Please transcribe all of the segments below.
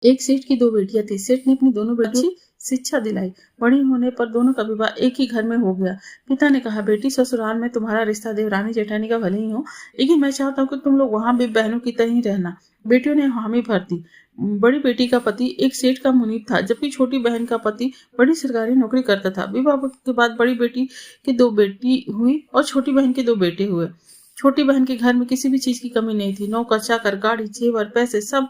एक सेठ की दो बेटियां थी। सेठ ने अपनी दोनों बेटियों को शिक्षा दिलाई। बड़ी होने पर दोनों का विवाह एक ही घर में हो गया। पिता ने कहा, बेटी ससुराल में तुम्हारा रिश्ता देवरानी जेठानी का भले ही हो, लेकिन मैं चाहता हूँ कि तुम लोग वहाँ भी बहनों की तरह ही रहना। बेटियों ने हामी भर दी। बड़ी बेटी का पति एक सेठ का मुनीब था, जबकि छोटी बहन का पति बड़ी सरकारी नौकरी करता था। विवाह के बाद बड़ी बेटी की दो बेटी हुई और छोटी बहन के दो बेटे हुए। छोटी बहन के घर में किसी भी चीज की कमी नहीं थी। नौकर चाकर, गाड़ी, जेवर, पैसे सब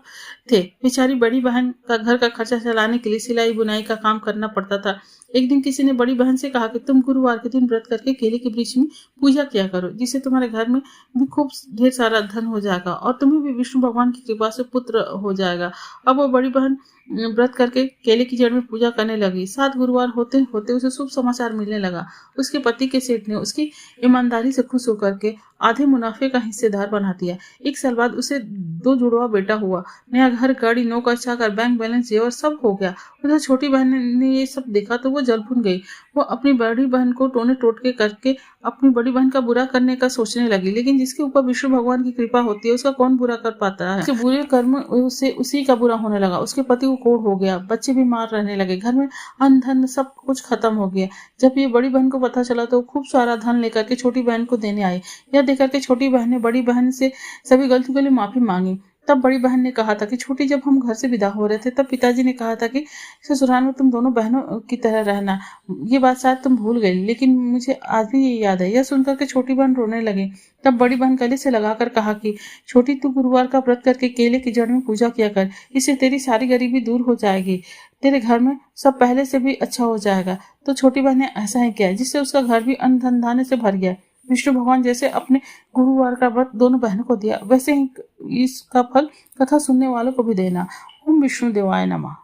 थे। बेचारी बड़ी बहन का घर का खर्चा चलाने के लिए सिलाई बुनाई का काम करना पड़ता था। एक दिन किसी ने बड़ी बहन से कहा कि तुम गुरुवार के दिन व्रत करके केले के वृक्ष में पूजा किया करो, जिससे तुम्हारे घर में भी खूब ढेर सारा धन हो जाएगा और तुम्हें भी विष्णु भगवान की कृपा से पुत्र हो जाएगा। अब वो बड़ी बहन व्रत करके केले की जड़ में पूजा करने लगी। 7 गुरुवार होते होते उसे शुभ समाचार मिलने लगा। उसके पति के सेठ ने उसकी ईमानदारी से खुश होकर के आधे मुनाफे का हिस्सेदार बना दिया। 1 साल बाद उसे 2 जुड़वा बेटा हुआ। नया घर, गाड़ी, नौकर चाकर, बैंक बैलेंस, जेवर सब हो गया। उधर छोटी बहन ने ये सब देखा तो वो जल भुन गई। वो अपनी बड़ी बहन को टोने टोटके करके अपनी बड़ी बहन का बुरा करने का सोचने लगी, लेकिन जिसके ऊपर विष्णु भगवान की कृपा होती है उसका कौन बुरा कर पाता है। उसके बुरे कर्म उससे उसी का बुरा होने लगा। उसके पति को कोढ़ हो गया, बच्चे बीमार रहने लगे, घर में अन्न धन सब कुछ खत्म हो गया। जब ये बड़ी बहन को पता चला तो खूब सारा धन लेकर के छोटी बहन को देने आई। यह देखकर के छोटी बहन ने बड़ी बहन से सभी गलतियों के लिए माफी मांगी। तब बड़ी बहन ने कहा था कि छोटी, जब हम घर से विदा हो रहे थे तब पिताजी ने कहा था कि ससुराल में तुम दोनों बहनों की तरह रहना। ये बात शायद तुम भूल गई, लेकिन मुझे आज भी ये याद है। यह सुनकर के छोटी बहन रोने लगी। तब बड़ी बहन गले से लगाकर कहा कि छोटी, तू गुरुवार का व्रत करके केले की जड़ में पूजा किया कर, इससे तेरी सारी गरीबी दूर हो जाएगी, तेरे घर में सब पहले से भी अच्छा हो जाएगा। तो छोटी बहन ने ऐसा ही किया, जिससे उसका घर भी अन्न धन धान्य से भर गया। विष्णु भगवान जैसे अपने गुरुवार का व्रत दोनों बहनों को दिया, वैसे ही इसका फल कथा सुनने वालों को भी देना। ओम विष्णु देवाय नमः।